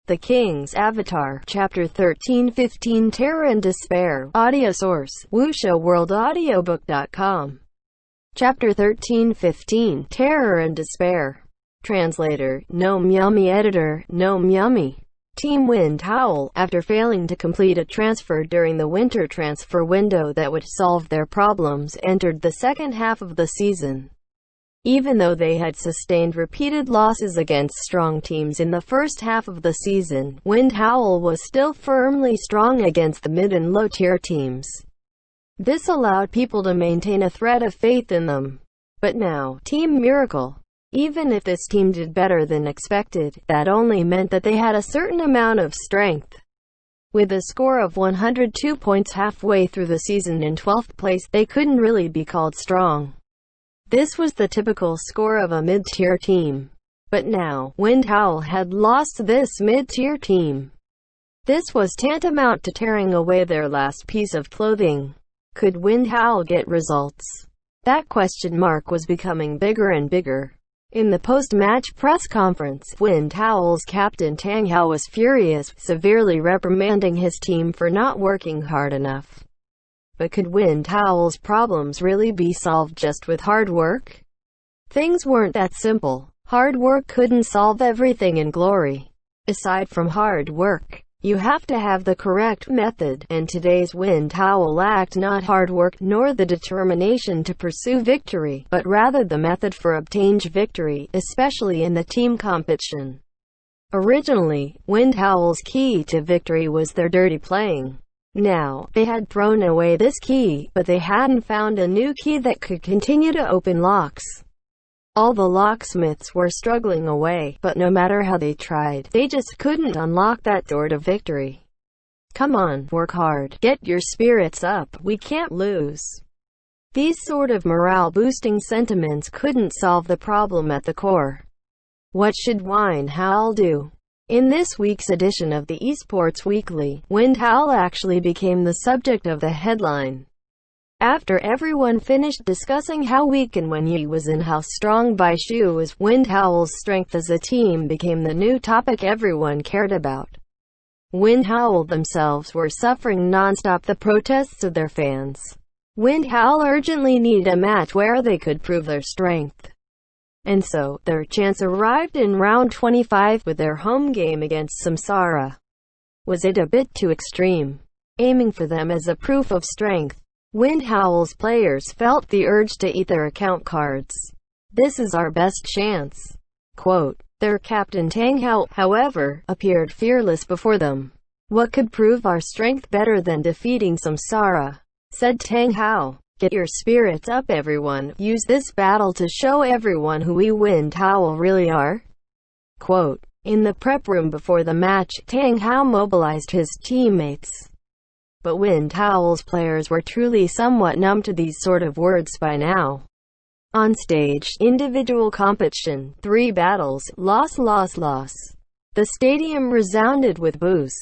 The King's Avatar, Chapter 13-15 Terror and Despair. Audio source, wuxia-world-audiobook.com. Chapter 13-15 Terror and Despair. Translator, Gnome Yummy. Editor, Gnome Yummy. Team Wind Howl, after failing to complete a transfer during the winter transfer window that would solve their problems, entered the second half of the season. Even though they had sustained repeated losses against strong teams in the first half of the season, Wind Howl was still firmly strong against the mid and low-tier teams. This allowed people to maintain a thread of faith in them. But now, Team Miracle. Even if this team did better than expected, that only meant that they had a certain amount of strength. With a score of 102 points halfway through the season in 12th place, they couldn't really be called strong. This was the typical score of a mid-tier team. But now, Wind Howl had lost this mid-tier team. This was tantamount to tearing away their last piece of clothing. Could Wind Howl get results? That question mark was becoming bigger and bigger. In the post-match press conference, Wind Howl's captain Tang Hao was furious, severely reprimanding his team for not working hard enough. But could Wind Howl's problems really be solved just with hard work? Things weren't that simple. Hard work couldn't solve everything in glory. Aside from hard work, you have to have the correct method, and today's Wind Howl lacked not hard work nor the determination to pursue victory, but rather the method for obtaining victory, especially in the team competition. Originally, Wind Howl's key to victory was their dirty playing. Now, they had thrown away this key, but they hadn't found a new key that could continue to open locks. All the locksmiths were struggling away, but no matter how they tried, they just couldn't unlock that door to victory. Come on, work hard, get your spirits up, we can't lose. These sort of morale-boosting sentiments couldn't solve the problem at the core. What should Wind Howl do? In this week's edition of the Esports Weekly, Wind Howl actually became the subject of the headline. After everyone finished discussing how weak and when Yi was and how strong Bai Shu was, Wind Howl's strength as a team became the new topic everyone cared about. Wind Howl themselves were suffering non-stop the protests of their fans. Wind Howl urgently needed a match where they could prove their strength. And so, their chance arrived in round 25 with their home game against Samsara. Was it a bit too extreme? Aiming for them as a proof of strength, Wind Howl's players felt the urge to eat their account cards. This is our best chance. Quote. Their captain Tang Hao, however, appeared fearless before them. What could prove our strength better than defeating Samsara? Said Tang Hao. Get your spirits up everyone, use this battle to show everyone who we Wind Howl really are. Quote. In the prep room before the match, Tang Hao mobilized his teammates. But Wind Howl's players were truly somewhat numb to these sort of words by now. On stage, individual competition, 3 battles, loss. The stadium resounded with boos.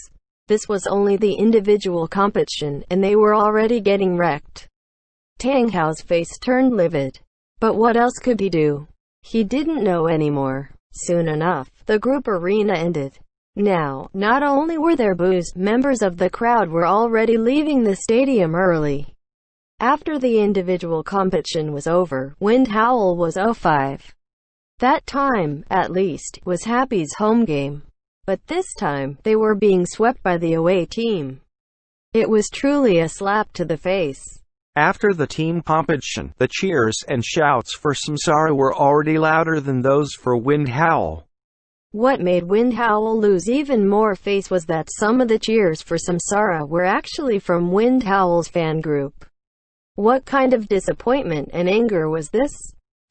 This was only the individual competition, and they were already getting wrecked. Tang Hao's face turned livid. But what else could he do? He didn't know anymore. Soon enough, the group arena ended. Now, not only were there boos, members of the crowd were already leaving the stadium early. After the individual competition was over, Wind Howl was 0-5. That time, at least, was Happy's home game. But this time, they were being swept by the away team. It was truly a slap to the face. After the team competition, the cheers and shouts for Samsara were already louder than those for Wind Howl. What made Wind Howl lose even more face was that some of the cheers for Samsara were actually from Wind Howl's fan group. What kind of disappointment and anger was this?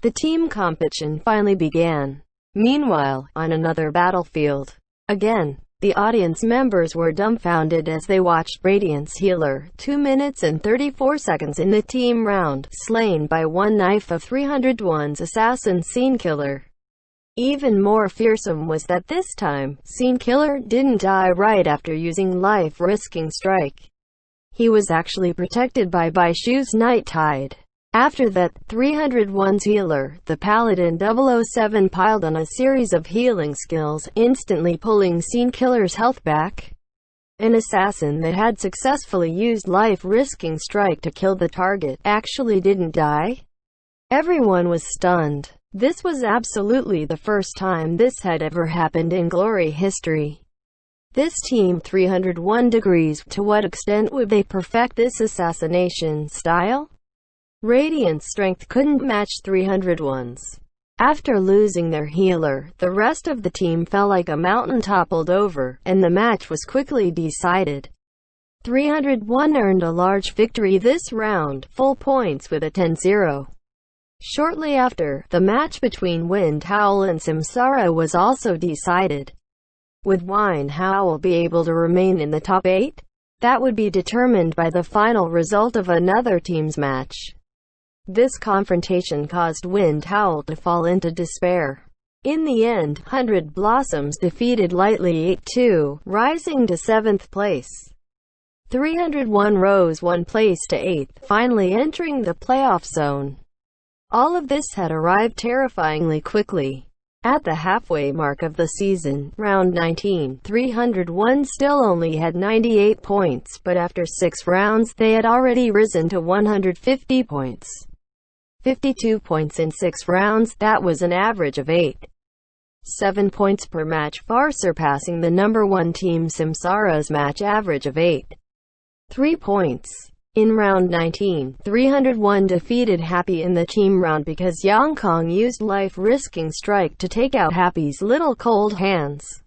The team competition finally began. Meanwhile, on another battlefield, again, the audience members were dumbfounded as they watched Radiance Healer, 2 minutes and 34 seconds in the team round, slain by one knife of 301's assassin Scene Killer. Even more fearsome was that this time, Scene Killer didn't die right after using life-risking strike. He was actually protected by Bai Shu's Night Tide. After that, 301's healer, the Paladin 007, piled on a series of healing skills, instantly pulling Scene Killer's health back. An assassin that had successfully used life-risking strike to kill the target actually didn't die? Everyone was stunned. This was absolutely the first time this had ever happened in Glory history. This team 301 degrees, to what extent would they perfect this assassination style? Radiant's strength couldn't match 301's. After losing their healer, the rest of the team fell like a mountain toppled over, and the match was quickly decided. 301 earned a large victory this round, full points with a 10-0. Shortly after, the match between Wind Howl and Samsara was also decided. Would Wind Howl be able to remain in the top 8? That would be determined by the final result of another team's match. This confrontation caused Wind Howl to fall into despair. In the end, 100 Blossoms defeated Lightly 8-2, rising to 7th place. 301 rose 1 place to 8th, finally entering the playoff zone. All of this had arrived terrifyingly quickly. At the halfway mark of the season, round 19, 301 still only had 98 points, but after 6 rounds, they had already risen to 150 points. 52 points in 6 rounds, that was an average of 8.7 points per match, far surpassing the number 1 team Samsara's match average of 8.3 points. In round 19, 301 defeated Happy in the team round because Yang Kong used life-risking strike to take out Happy's little cold hands.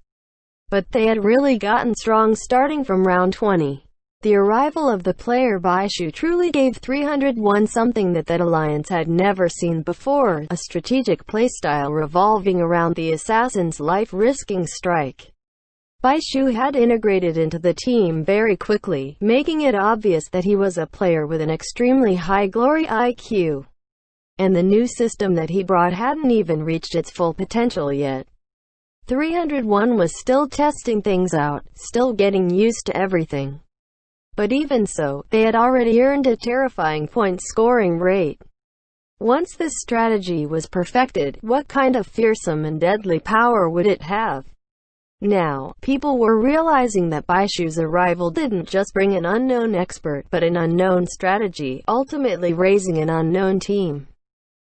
But they had really gotten strong starting from round 20. The arrival of the player Baishu truly gave 301 something that alliance had never seen before, a strategic playstyle revolving around the assassin's life-risking strike. Baishu had integrated into the team very quickly, making it obvious that he was a player with an extremely high Glory IQ. And the new system that he brought hadn't even reached its full potential yet. 301 was still testing things out, still getting used to everything. But even so, they had already earned a terrifying point-scoring rate. Once this strategy was perfected, what kind of fearsome and deadly power would it have? Now, people were realizing that Baishu's arrival didn't just bring an unknown expert, but an unknown strategy, ultimately raising an unknown team.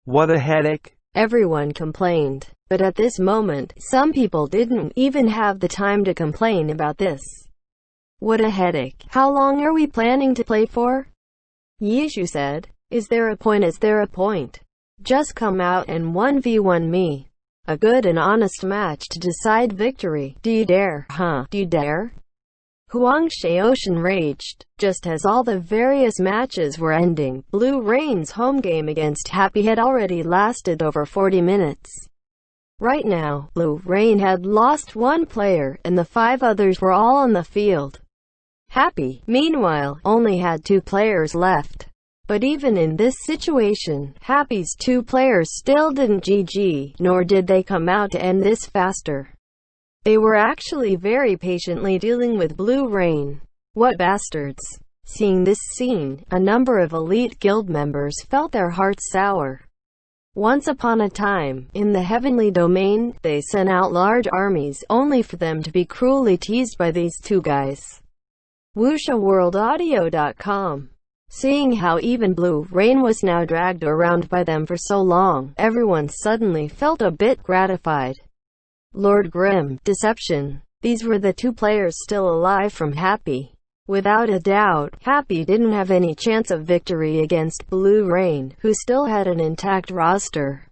What a headache. Everyone complained. But at this moment, some people didn't even have the time to complain about this. What a headache. How long are we planning to play for? Yishu said. Is there a point? Is there a point? Just come out and 1v1 me. A good and honest match to decide victory. Do you dare? Huh? Do you dare? Huang Shaoshan raged. Just as all the various matches were ending, Blue Rain's home game against Happy had already lasted over 40 minutes. Right now, Blue Rain had lost 1 player, and the 5 others were all on the field. Happy, meanwhile, only had 2 players left. But even in this situation, Happy's 2 players still didn't GG, nor did they come out to end this faster. They were actually very patiently dealing with Blue Rain. What bastards. Seeing this scene, a number of elite guild members felt their hearts sour. Once upon a time, in the heavenly domain, they sent out large armies, only for them to be cruelly teased by these 2 guys. WuxiaWorldAudio.com. Seeing how even Blue Rain was now dragged around by them for so long, everyone suddenly felt a bit gratified. Lord Grim, Deception. These were the 2 players still alive from Happy. Without a doubt, Happy didn't have any chance of victory against Blue Rain, who still had an intact roster.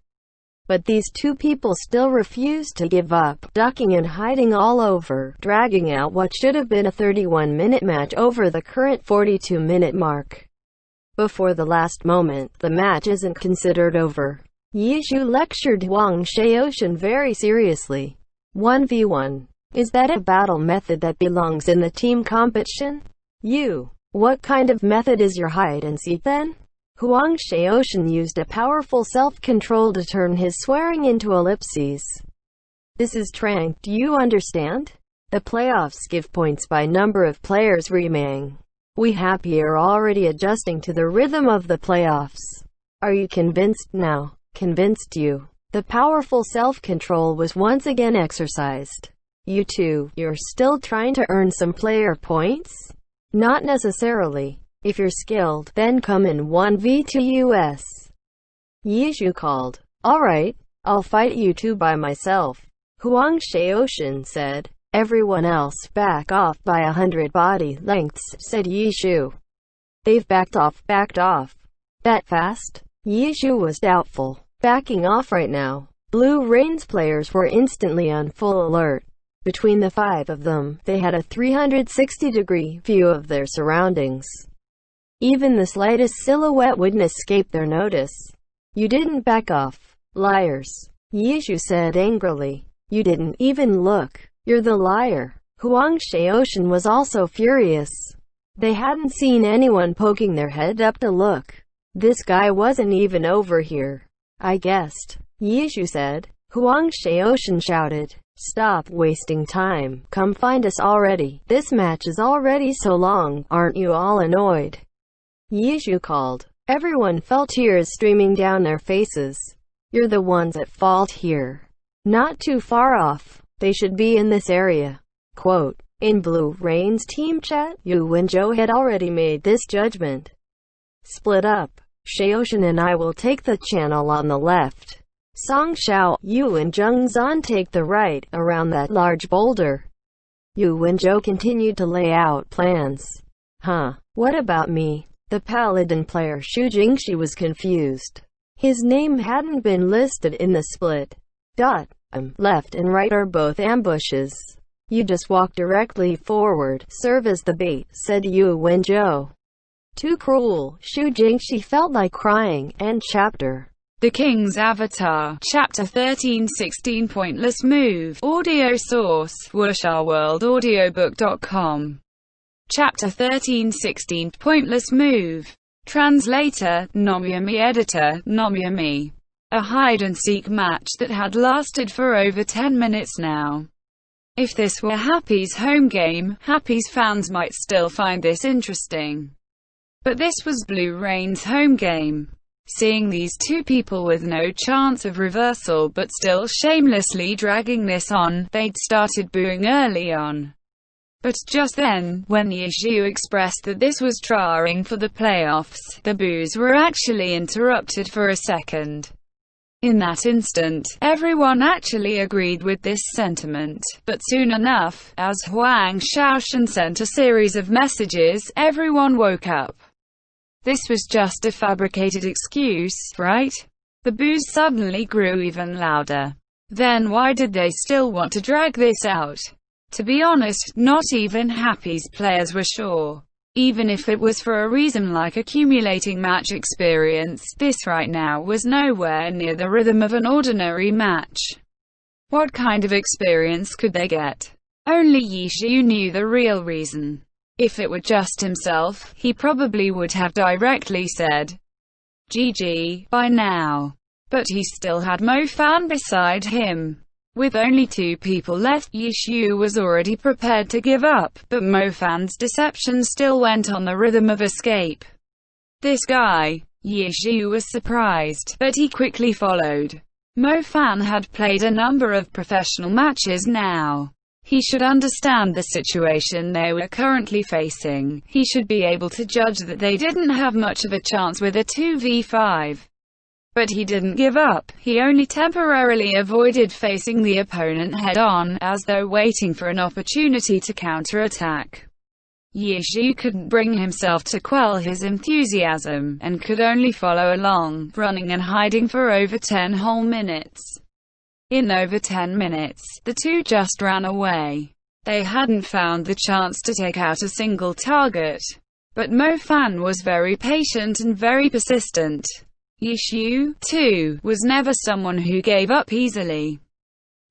But these 2 people still refused to give up, ducking and hiding all over, dragging out what should have been a 31-minute match over the current 42-minute mark. Before the last moment, the match isn't considered over. Yishu lectured Huang Shaoshan very seriously. 1v1. Is that a battle method that belongs in the team competition? What kind of method is your hide and seek then? Huang Shaoshan used a powerful self-control to turn his swearing into ellipses. This is Trank, do you understand? The playoffs give points by number of players remaining. We Happy are already adjusting to the rhythm of the playoffs. Are you convinced now? Convinced you. The powerful self-control was once again exercised. You two, you're still trying to earn some player points? Not necessarily. If you're skilled, then come in 1v2 us. Yishu called. Alright, I'll fight you two by myself. Huang Shaoshan said. Everyone else back off by 100 body lengths, said Yishu. They've backed off. That fast? Yishu was doubtful. Backing off right now. Blue Rain's players were instantly on full alert. Between the 5 of them, they had a 360-degree view of their surroundings. Even the slightest silhouette wouldn't escape their notice. You didn't back off. Liars. Yishu said angrily. You didn't even look. You're the liar. Huang Shaoshan was also furious. They hadn't seen anyone poking their head up to look. This guy wasn't even over here. I guessed. Yishu said. Huang Shaoshan shouted. Stop wasting time. Come find us already. This match is already so long. Aren't you all annoyed? Yishu called. Everyone felt tears streaming down their faces. You're the ones at fault here. Not too far off. They should be in this area. Quote. In Blue Rain's team chat, Yu Wenzhou had already made this judgment. Split up. Shaoshan and I will take the channel on the left. Song Xiao, Yu and Zheng Zan take the right, around that large boulder. Yu Wenzhou continued to lay out plans. Huh, what about me? The paladin player Xu Jingxi was confused. His name hadn't been listed in the split. Left and right are both ambushes. You just walk directly forward, serve as the bait, said Yu Wenzhou. Too cruel. Xu Jingxi felt like crying. End chapter. The King's Avatar, Chapter 13-16 Pointless Move. Audio source, wuxia-world-audiobook.com. Chapter 13-16 Pointless Move. Translator, Nomyami. Editor, Nomyami. A hide-and-seek match that had lasted for over 10 minutes now. If this were Happy's home game, Happy's fans might still find this interesting. But this was Blue Rain's home game. Seeing these two people with no chance of reversal but still shamelessly dragging this on, they'd started booing early on. But just then, when Yishu expressed that this was trying for the playoffs, the boos were actually interrupted for a second. In that instant, everyone actually agreed with this sentiment, but soon enough, as Huang Shaoshan sent a series of messages, everyone woke up. This was just a fabricated excuse, right? The boos suddenly grew even louder. Then why did they still want to drag this out? To be honest, not even Happy's players were sure. Even if it was for a reason like accumulating match experience, this right now was nowhere near the rhythm of an ordinary match. What kind of experience could they get? Only Yishu knew the real reason. If it were just himself, he probably would have directly said, GG, by now. But he still had Mo Fan beside him. With only 2 people left, Yishu was already prepared to give up, but Mo Fan's deception still went on the rhythm of escape. This guy. Yishu was surprised, but he quickly followed. Mo Fan had played a number of professional matches now. He should understand the situation they were currently facing. He should be able to judge that they didn't have much of a chance with a 2v5. But he didn't give up, he only temporarily avoided facing the opponent head-on, as though waiting for an opportunity to counterattack. Yishu couldn't bring himself to quell his enthusiasm, and could only follow along, running and hiding for over 10 whole minutes. In over 10 minutes, the two just ran away. They hadn't found the chance to take out a single target. But Mo Fan was very patient and very persistent. Yishu, too, was never someone who gave up easily.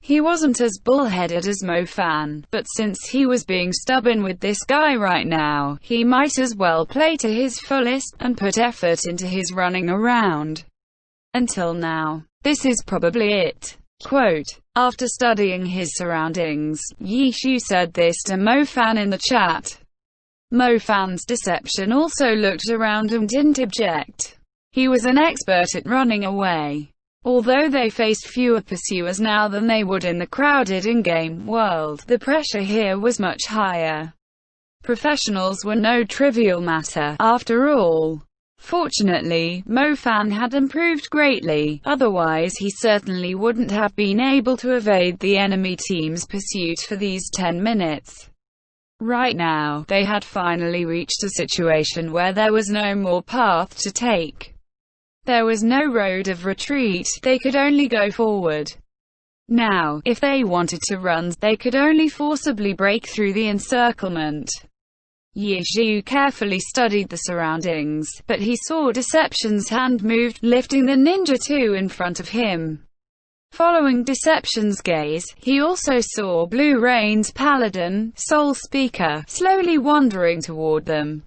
He wasn't as bullheaded as Mo Fan, but since he was being stubborn with this guy right now, he might as well play to his fullest, and put effort into his running around. Until now. This is probably it. Quote, after studying his surroundings, Yishu said this to Mo Fan in the chat. Mo Fan's deception also looked around and didn't object. He was an expert at running away. Although they faced fewer pursuers now than they would in the crowded in-game world, the pressure here was much higher. Professionals were no trivial matter, after all. Fortunately, Mo Fan had improved greatly, otherwise he certainly wouldn't have been able to evade the enemy team's pursuit for these 10 minutes. Right now, they had finally reached a situation where there was no more path to take. There was no road of retreat, they could only go forward. Now, if they wanted to run, they could only forcibly break through the encirclement. Ye Xiu carefully studied the surroundings, but he saw Deception's hand moved, lifting the ninja 2 in front of him. Following Deception's gaze, he also saw Blue Rain's paladin, Soul Speaker, slowly wandering toward them.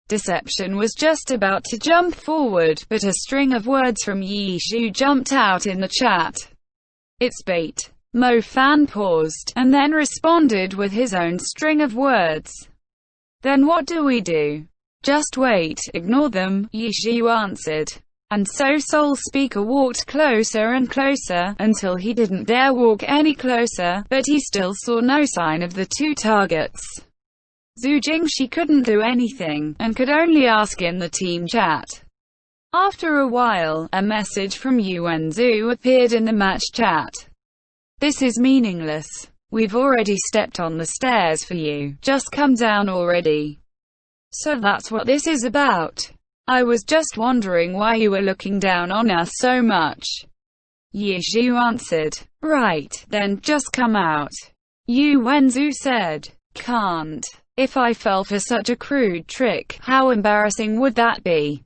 Deception was just about to jump forward, but a string of words from Ye Xiu jumped out in the chat. "It's bait." Mo Fan paused, and then responded with his own string of words. "Then what do we do?" "Just wait, ignore them," Ye Xiu answered. And so Soul Speaker walked closer and closer, until he didn't dare walk any closer, but he still saw no sign of the two targets. Zhu Jingshi couldn't do anything, and could only ask in the team chat. After a while, a message from Yuan Zhu appeared in the match chat. "This is meaningless. We've already stepped on the stairs for you, just come down already." "So that's what this is about? I was just wondering why you were looking down on us so much." Ye Xiu answered. "Right, then, just come out." Yuan Zhu said. "Can't. If I fell for such a crude trick, how embarrassing would that be?"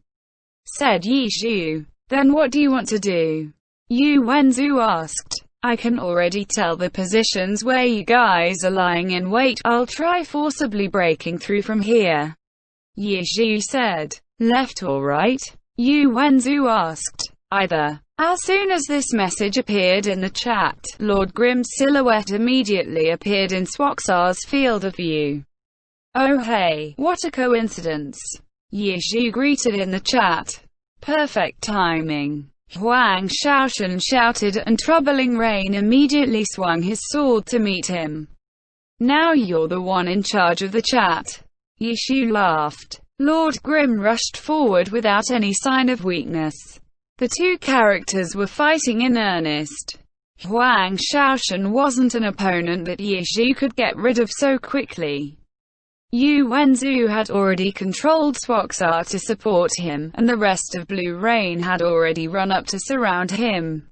said Ye Xiu. "Then what do you want to do?" Yuan Zhu asked. "I can already tell the positions where you guys are lying in wait. I'll try forcibly breaking through from here." Ye Xiu said. "Left or right?" Yuan Zhu asked. "Either." As soon as this message appeared in the chat, Lord Grim's silhouette immediately appeared in Swaxar's field of view. "Oh hey, what a coincidence," Ye Xiu greeted in the chat. "Perfect timing." Huang Shaoshan shouted, and Troubling Rain immediately swung his sword to meet him. "Now you're the one in charge of the chat." Ye Xiu laughed. Lord Grim rushed forward without any sign of weakness. The two characters were fighting in earnest. Huang Shaoshan wasn't an opponent that Ye Xiu could get rid of so quickly. Yuan Zhu had already controlled Swaxar to support him, and the rest of Blue Rain had already run up to surround him.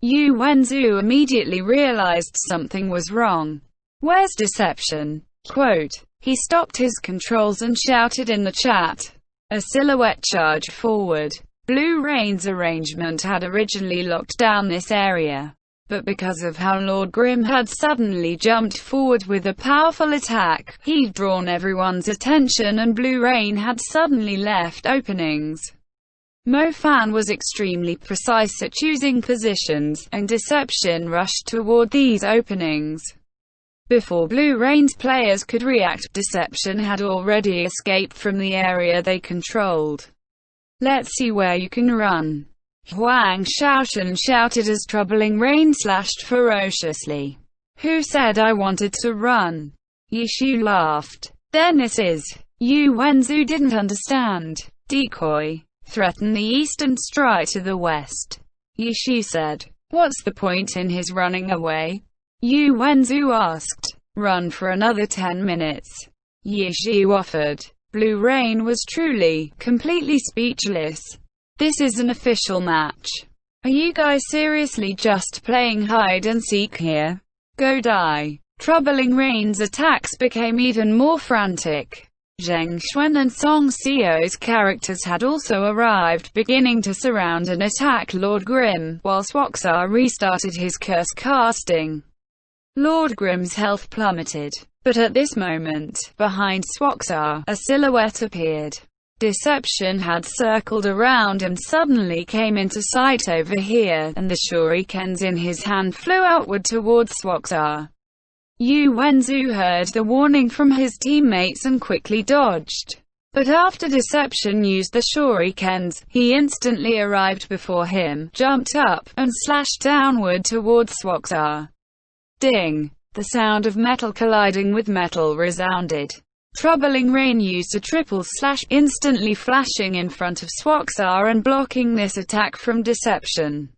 Yuan Zhu immediately realized something was wrong. "Where's Deception?" Quote. He stopped his controls and shouted in the chat. A silhouette charged forward. Blue Rain's arrangement had originally locked down this area, but because of how Lord Grim had suddenly jumped forward with a powerful attack, he'd drawn everyone's attention and Blue Rain had suddenly left openings. Mo Fan was extremely precise at choosing positions, and Deception rushed toward these openings. Before Blue Rain's players could react, Deception had already escaped from the area they controlled. "Let's see where you can run," Huang Shaoshan shouted as Troubling Rain slashed ferociously. "Who said I wanted to run?" Ye Xiu laughed. "Then it is." Yuan Zhu didn't understand. "Decoy. Threaten the east and strike to the west," Ye Xiu said. "What's the point in his running away?" Yuan Zhu asked. "Run for another 10 minutes," Ye Xiu offered. Blue Rain was truly, completely speechless. "This is an official match. Are you guys seriously just playing hide and seek here? Go die." Troubling Rain's attacks became even more frantic. Zheng Xuan and Song Xiao's characters had also arrived, beginning to surround and attack Lord Grim, while Swaxar restarted his curse casting. Lord Grim's health plummeted. But at this moment, behind Swaxar, a silhouette appeared. Deception had circled around and suddenly came into sight over here, and the shurikens in his hand flew outward towards Swaxar. Yuan Zhu heard the warning from his teammates and quickly dodged. But after Deception used the shurikens, he instantly arrived before him, jumped up, and slashed downward towards Swaxar. Ding! The sound of metal colliding with metal resounded. Troubling Rain used a triple slash, instantly flashing in front of Swaxar and blocking this attack from Deception.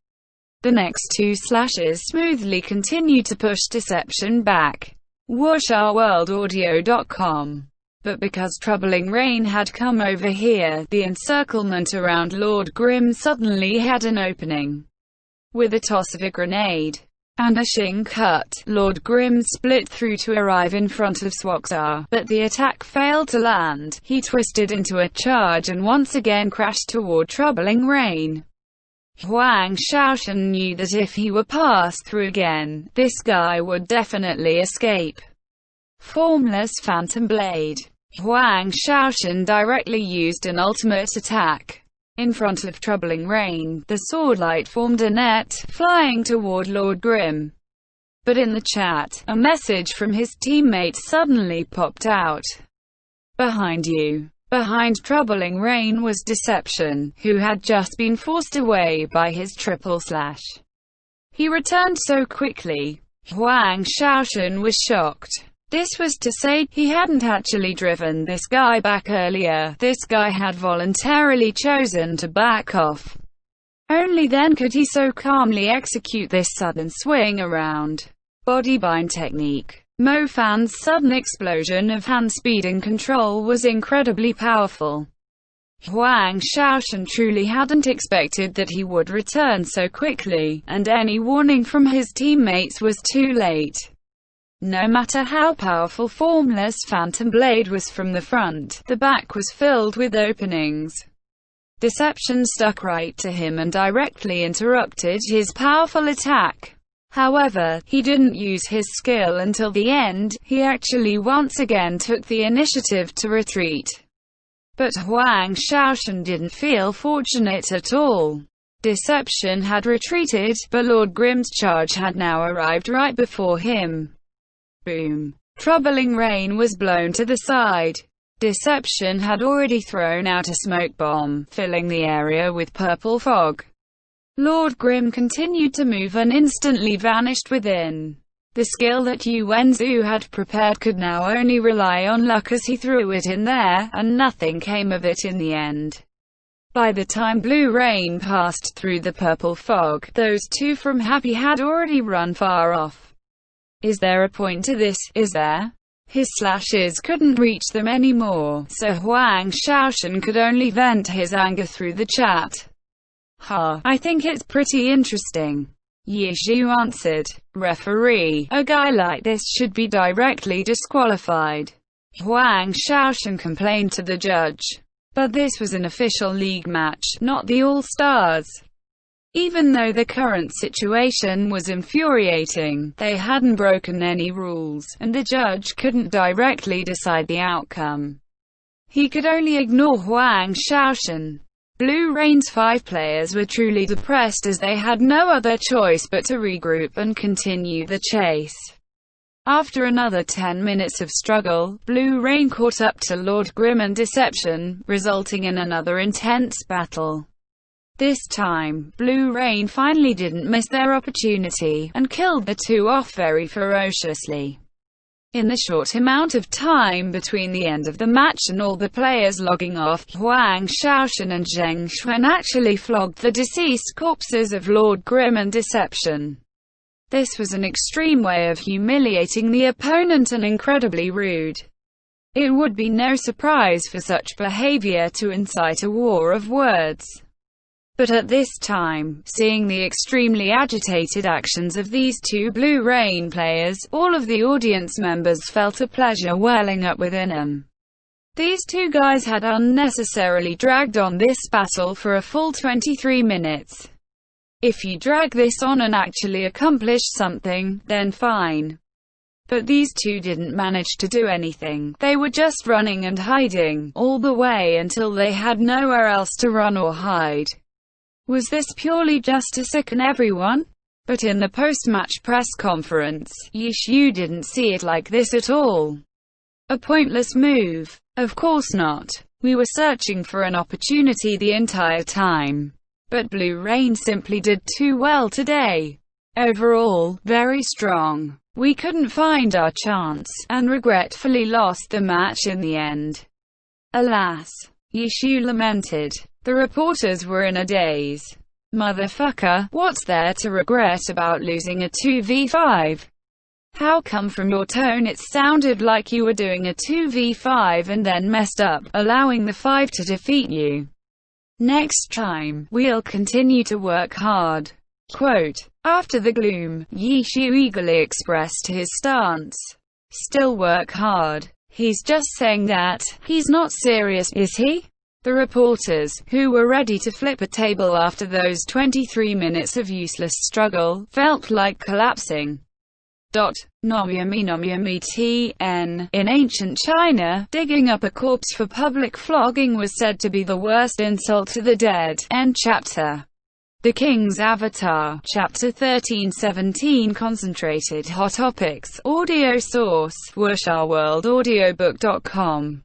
The next two slashes smoothly continued to push Deception back. WooshAWorldAudio.com. But because Troubling Rain had come over here, the encirclement around Lord Grim suddenly had an opening. With a toss of a grenade and a shing cut, Lord Grim split through to arrive in front of Swaxar, but the attack failed to land. He twisted into a charge and once again crashed toward Troubling Rain. Huang Shaoshan knew that if he were passed through again, this guy would definitely escape. Formless Phantom Blade. Huang Shaoshan directly used an ultimate attack. In front of Troubling Rain, the swordlight formed a net, flying toward Lord Grim. But in the chat, a message from his teammate suddenly popped out. Behind you. Behind Troubling Rain was Deception, who had just been forced away by his triple slash. He returned so quickly. Huang Shaoshan was shocked. This was to say, he hadn't actually driven this guy back earlier. This guy had voluntarily chosen to back off. Only then could he so calmly execute this sudden swing around bodybind technique. Mo Fan's sudden explosion of hand speed and control was incredibly powerful. Huang Shaoshan truly hadn't expected that he would return so quickly, and any warning from his teammates was too late. No matter how powerful Formless Phantom Blade was from the front, the back was filled with openings. Deception stuck right to him and directly interrupted his powerful attack. However, he didn't use his skill until the end. He actually once again took the initiative to retreat. But Huang Shaoshan didn't feel fortunate at all. Deception had retreated, but Lord Grim's charge had now arrived right before him. Boom. Troubling Rain was blown to the side. Deception had already thrown out a smoke bomb, filling the area with purple fog. Lord Grim continued to move and instantly vanished within. The skill that Yuan Zhu had prepared could now only rely on luck as he threw it in there, and nothing came of it in the end. By the time Blue Rain passed through the purple fog, those two from Happy had already run far off. Is there a point to this, is there? His slashes couldn't reach them anymore, so Huang Shaoshan could only vent his anger through the chat. I think it's pretty interesting. Ye Zhu answered. Referee, a guy like this should be directly disqualified. Huang Shaoshan complained to the judge. But this was an official league match, not the All-Stars. Even though the current situation was infuriating, they hadn't broken any rules, and the judge couldn't directly decide the outcome. He could only ignore Huang Shaoshan. Blue Rain's 5 players were truly depressed as they had no other choice but to regroup and continue the chase. After another 10 minutes of struggle, Blue Rain caught up to Lord Grim and Deception, resulting in another intense battle. This time, Blue Rain finally didn't miss their opportunity, and killed the two off very ferociously. In the short amount of time between the end of the match and all the players logging off, Huang Shaoshan and Zheng Xuan actually flogged the deceased corpses of Lord Grim and Deception. This was an extreme way of humiliating the opponent and incredibly rude. It would be no surprise for such behavior to incite a war of words. But at this time, seeing the extremely agitated actions of these two Blue Rain players, all of the audience members felt a pleasure welling up within them. These two guys had unnecessarily dragged on this battle for a full 23 minutes. If you drag this on and actually accomplish something, then fine. But these two didn't manage to do anything. They were just running and hiding, all the way until they had nowhere else to run or hide. Was this purely just to sicken everyone? But in the post-match press conference, Ye Zhu didn't see it like this at all. A pointless move? Of course not. We were searching for an opportunity the entire time. But Blue Rain simply did too well today. Overall, very strong. We couldn't find our chance, and regretfully lost the match in the end. Alas, Yishu lamented. The reporters were in a daze. Motherfucker, what's there to regret about losing a 2v5? How come from your tone it sounded like you were doing a 2v5 and then messed up, allowing the 5 to defeat you? Next time, we'll continue to work hard. Quote, after the gloom, Yishu eagerly expressed his stance. Still work hard. He's just saying that. He's not serious, is he? The reporters, who were ready to flip a table after those 23 minutes of useless struggle, felt like collapsing. Nomyami TN. In ancient China, digging up a corpse for public flogging was said to be the worst insult to the dead. End chapter. The King's Avatar, Chapter 1317. Concentrated Hot Topics. Audio source, wuxia-world-audiobook.com.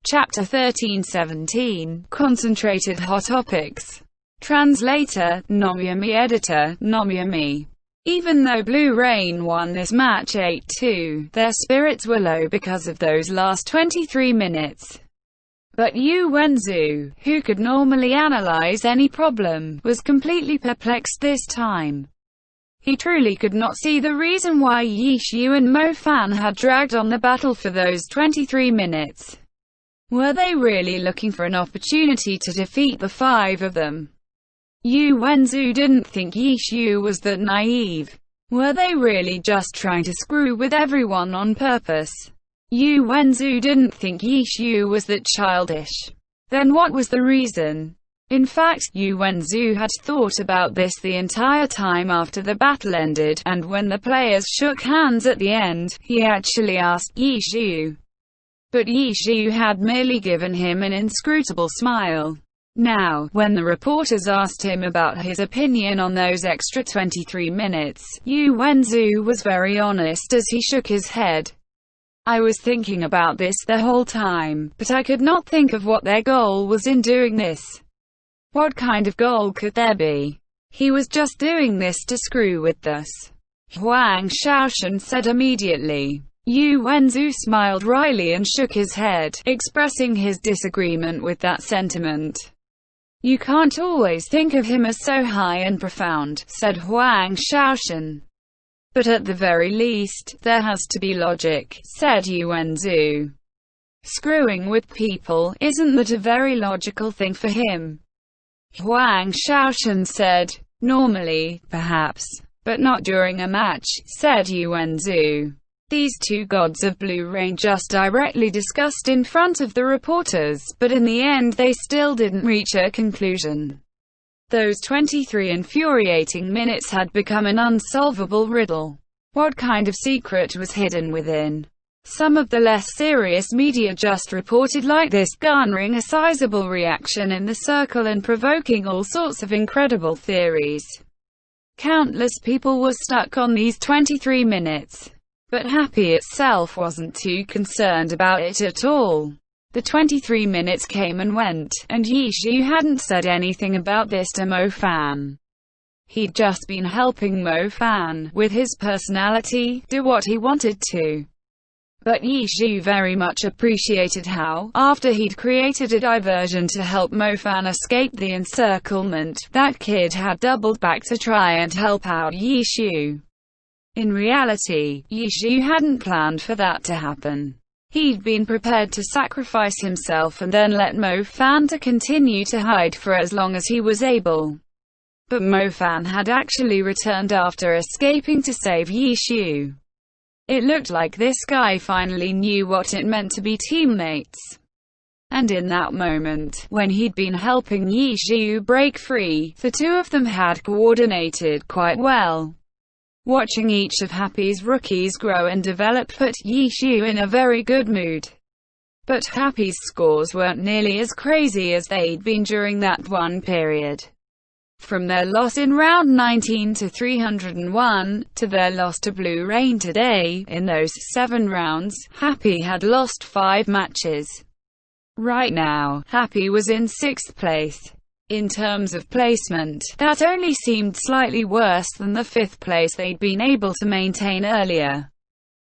Chapter 1317. Concentrated Hot Topics. Translator, Nomyami. Editor, Nomyami. Even though Blue Rain won this match 8-2, their spirits were low because of those last 23 minutes. But Yu Wenzu, who could normally analyze any problem, was completely perplexed this time. He truly could not see the reason why Yishu and Mo Fan had dragged on the battle for those 23 minutes. Were they really looking for an opportunity to defeat the 5 of them? Yu Wenzu didn't think Yishu was that naive. Were they really just trying to screw with everyone on purpose? Yu Wenzu didn't think Yishu was that childish. Then what was the reason? In fact, Yu Wenzu had thought about this the entire time after the battle ended, and when the players shook hands at the end, he actually asked Yishu. But Yishu had merely given him an inscrutable smile. Now, when the reporters asked him about his opinion on those extra 23 minutes, Yu Wenzu was very honest as he shook his head. I was thinking about this the whole time, but I could not think of what their goal was in doing this. What kind of goal could there be? He was just doing this to screw with us. Huang Shaoshan said immediately. Yu Wenzu smiled wryly and shook his head, expressing his disagreement with that sentiment. You can't always think of him as so high and profound, said Huang Shaoshan. But at the very least, there has to be logic, said Yu Wenzu. Screwing with people, isn't that a very logical thing for him? Huang Shaoshan said. Normally, perhaps. But not during a match, said Yu Wenzu. These two gods of Blue Rain just directly discussed in front of the reporters, but in the end they still didn't reach a conclusion. Those 23 infuriating minutes had become an unsolvable riddle. What kind of secret was hidden within? Some of the less serious media just reported like this, garnering a sizable reaction in the circle and provoking all sorts of incredible theories. Countless people were stuck on these 23 minutes. But Happy itself wasn't too concerned about it at all. The 23 minutes came and went, and Yishu hadn't said anything about this to Mo Fan. He'd just been helping Mo Fan, with his personality, do what he wanted to. But Yishu very much appreciated how, after he'd created a diversion to help Mo Fan escape the encirclement, that kid had doubled back to try and help out Yishu. In reality, Yishu hadn't planned for that to happen. He'd been prepared to sacrifice himself and then let Mo Fan to continue to hide for as long as he was able. But Mo Fan had actually returned after escaping to save Yishu. It looked like this guy finally knew what it meant to be teammates. And in that moment, when he'd been helping Yishu break free, the two of them had coordinated quite well. Watching each of Happy's rookies grow and develop put Yishu in a very good mood. But Happy's scores weren't nearly as crazy as they'd been during that one period. From their loss in round 19 to 301, to their loss to Blue Rain today, in those 7 rounds, Happy had lost 5 matches. Right now, Happy was in 6th place. In terms of placement, that only seemed slightly worse than the 5th place they'd been able to maintain earlier.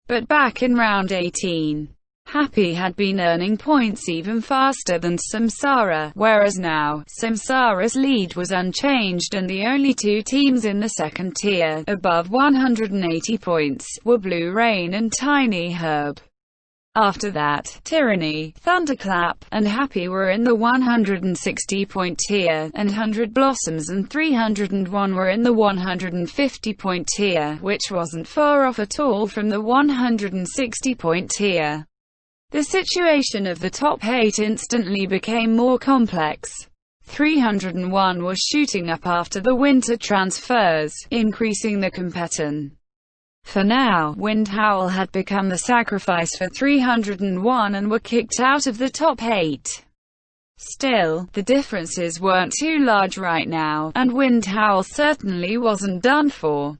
But back in round 18, Happy had been earning points even faster than Samsara, whereas now, Samsara's lead was unchanged and the only two teams in the second tier, above 180 points, were Blue Rain and Tiny Herb. After that, Tyranny, Thunderclap, and Happy were in the 160-point tier, and 100 Blossoms and 301 were in the 150-point tier, which wasn't far off at all from the 160-point tier. The situation of the top 8 instantly became more complex. 301 was shooting up after the winter transfers, increasing the competition. For now, Wind Howl had become the sacrifice for 301 and were kicked out of the top 8. Still, the differences weren't too large right now, and Wind Howl certainly wasn't done for.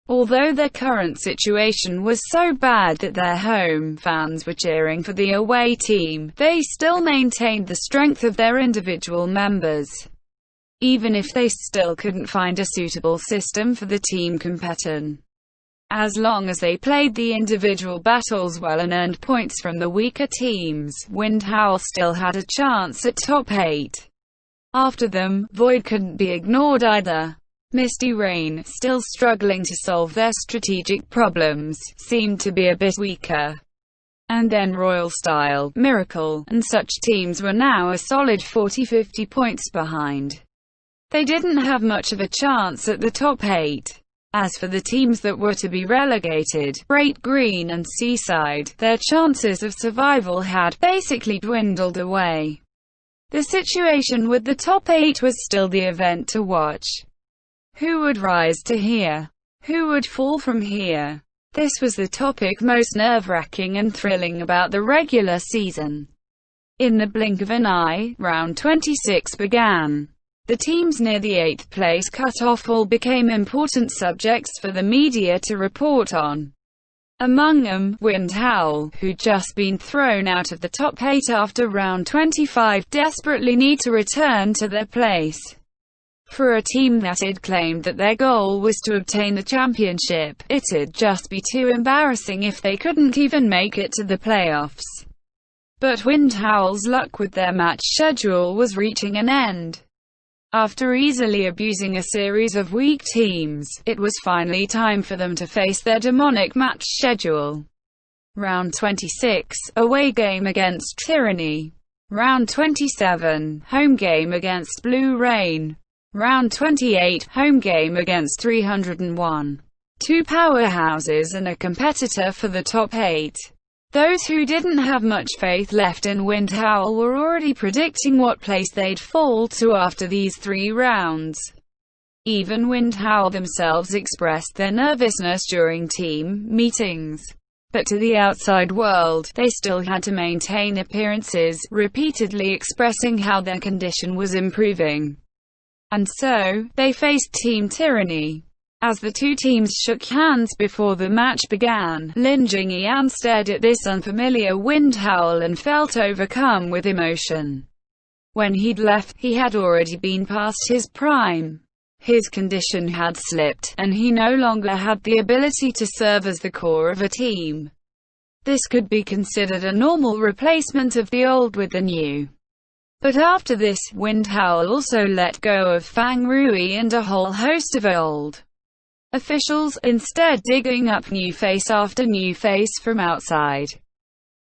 Although their current situation was so bad that their home fans were cheering for the away team, they still maintained the strength of their individual members. Even if they still couldn't find a suitable system for the team competition. As long as they played the individual battles well and earned points from the weaker teams, Wind Howl still had a chance at top 8. After them, Void couldn't be ignored either. Misty Rain, still struggling to solve their strategic problems, seemed to be a bit weaker. And then Royal Style, Miracle, and such teams were now a solid 40-50 points behind. They didn't have much of a chance at the top 8. As for the teams that were to be relegated, Great Green and Seaside, their chances of survival had basically dwindled away. The situation with the top 8 was still the event to watch. Who would rise to here? Who would fall from here? This was the topic most nerve-wracking and thrilling about the regular season. In the blink of an eye, round 26 began. The teams near the 8th place cut-off all became important subjects for the media to report on. Among them, Wind Howl, who'd just been thrown out of the top 8 after round 25, desperately need to return to their place. For a team that had claimed that their goal was to obtain the championship, it'd just be too embarrassing if they couldn't even make it to the playoffs. But Wind Howl's luck with their match schedule was reaching an end. After easily abusing a series of weak teams, it was finally time for them to face their demonic match schedule. Round 26, away game against Tyranny. Round 27, home game against Blue Rain. Round 28, home game against 301. Two powerhouses and a competitor for the top 8. Those who didn't have much faith left in Wind Howl were already predicting what place they'd fall to after these 3 rounds. Even Wind Howl themselves expressed their nervousness during team meetings. But to the outside world, they still had to maintain appearances, repeatedly expressing how their condition was improving. And so, they faced Team Tyranny. As the two teams shook hands before the match began, Lin Jingyan stared at this unfamiliar Wind Howl and felt overcome with emotion. When he'd left, he had already been past his prime. His condition had slipped, and he no longer had the ability to serve as the core of a team. This could be considered a normal replacement of the old with the new. But after this, Wind Howl also let go of Fang Rui and a whole host of old officials, instead digging up new face after new face from outside.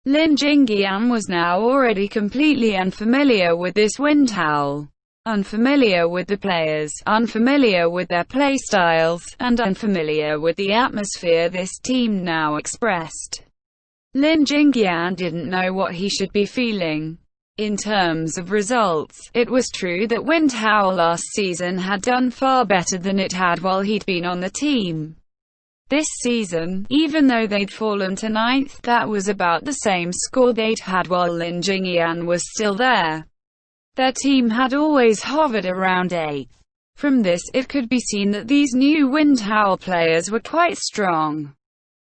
Lin Jingyan was now already completely unfamiliar with this Wind Howl. Unfamiliar with the players, unfamiliar with their playstyles, and unfamiliar with the atmosphere this team now expressed. Lin Jingyan didn't know what he should be feeling. In terms of results, it was true that Wind Howl last season had done far better than it had while he'd been on the team. This season, even though they'd fallen to 9th, that was about the same score they'd had while Lin Jingyan was still there. Their team had always hovered around 8th. From this, it could be seen that these new Wind Howl players were quite strong.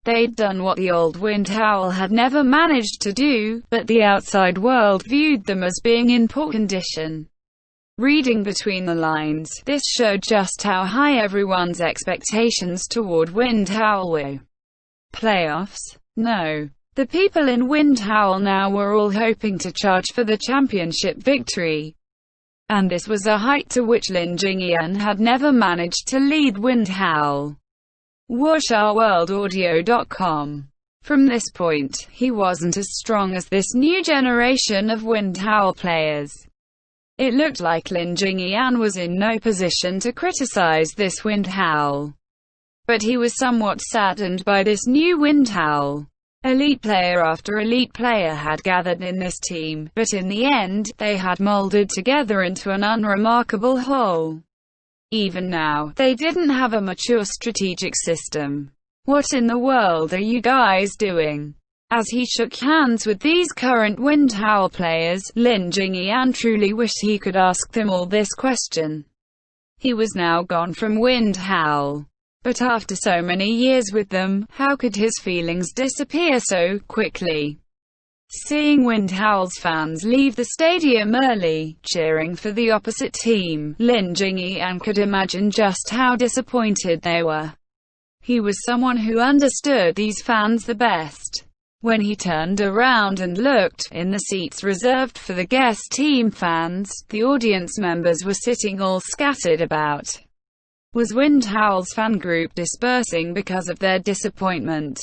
They'd done what the old wind howl had never managed to do, but the outside world viewed them as being in poor condition. Reading between the lines, this showed just how high everyone's expectations toward Wind Howl were. Playoffs? No. The people in Wind Howl now were all hoping to charge for the championship victory. And this was a height to which Lin Jingyan had never managed to lead Wind Howl. Wuxia-World-Audio.com. From this point, he wasn't as strong as this new generation of Wind Howl players. It looked like Lin Jingyan was in no position to criticize this Wind Howl. But he was somewhat saddened by this new Wind Howl. Elite player after elite player had gathered in this team, but in the end, they had molded together into an unremarkable whole. Even now, they didn't have a mature strategic system. What in the world are you guys doing? As he shook hands with these current Wind Howl players, Lin Jingyan truly wished he could ask them all this question. He was now gone from Wind Howl. But after so many years with them, how could his feelings disappear so quickly? Seeing Wind Howl's fans leave the stadium early, cheering for the opposite team, Lin Jingyan could imagine just how disappointed they were. He was someone who understood these fans the best. When he turned around and looked, in the seats reserved for the guest team fans, the audience members were sitting all scattered about. Was Wind Howl's fan group dispersing because of their disappointment?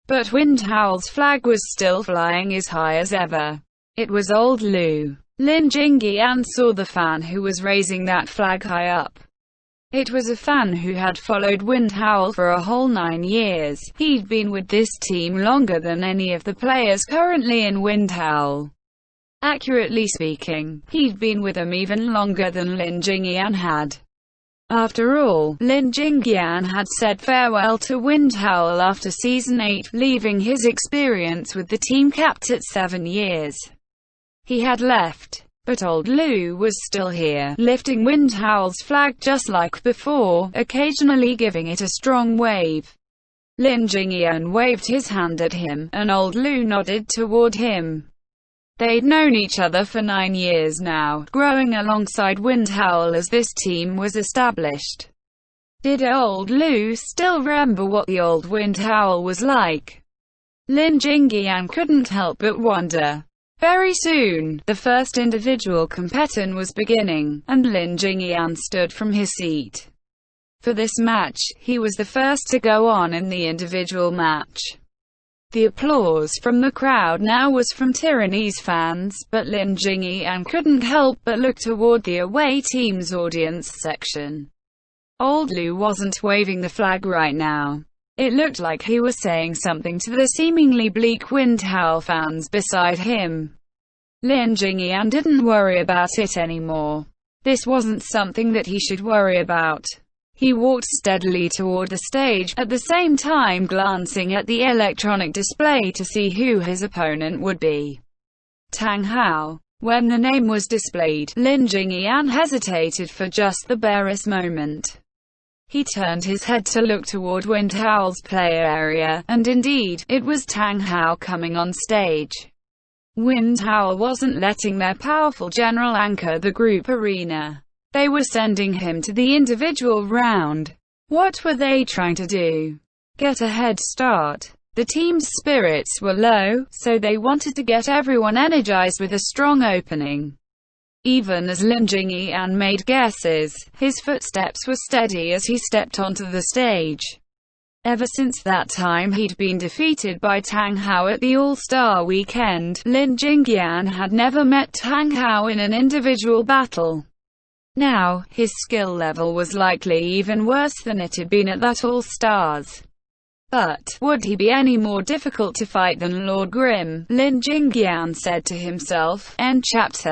But Wind Howl's flag was still flying as high as ever. It was old Lu. Lin Jingyan saw the fan who was raising that flag high up. It was a fan who had followed Wind Howl for a whole 9 years. He'd been with this team longer than any of the players currently in Wind Howl. Accurately speaking, he'd been with them even longer than Lin Jingyan had. After all, Lin Jingyan had said farewell to Wind Howl after Season 8, leaving his experience with the team capped at 7 years. He had left, but old Lu was still here, lifting Wind Howl's flag just like before, occasionally giving it a strong wave. Lin Jingyan waved his hand at him, and old Lu nodded toward him. They'd known each other for 9 years now, growing alongside Wind Howl as this team was established. Did old Lu still remember what the old Wind Howl was like? Lin Jingyan couldn't help but wonder. Very soon, the first individual competition was beginning, and Lin Jingyan stood from his seat. For this match, he was the first to go on in the individual match. The applause from the crowd now was from Tyranny's fans, but Lin Jingyan couldn't help but look toward the away team's audience section. Old Lu wasn't waving the flag right now. It looked like he was saying something to the seemingly bleak Wind Howl fans beside him. Lin Jingyan didn't worry about it anymore. This wasn't something that he should worry about. He walked steadily toward the stage, at the same time glancing at the electronic display to see who his opponent would be. Tang Hao. When the name was displayed, Lin Jingyan hesitated for just the barest moment. He turned his head to look toward Wind Howl's player area, and indeed, it was Tang Hao coming on stage. Wind Howl wasn't letting their powerful general anchor the group arena. They were sending him to the individual round. What were they trying to do? Get a head start. The team's spirits were low, so they wanted to get everyone energized with a strong opening. Even as Lin Jingyan made guesses, his footsteps were steady as he stepped onto the stage. Ever since that time he'd been defeated by Tang Hao at the All-Star Weekend, Lin Jingyan had never met Tang Hao in an individual battle. Now, his skill level was likely even worse than it had been at that All-Stars. But, would he be any more difficult to fight than Lord Grimm? Lin Jingyan said to himself. End chapter.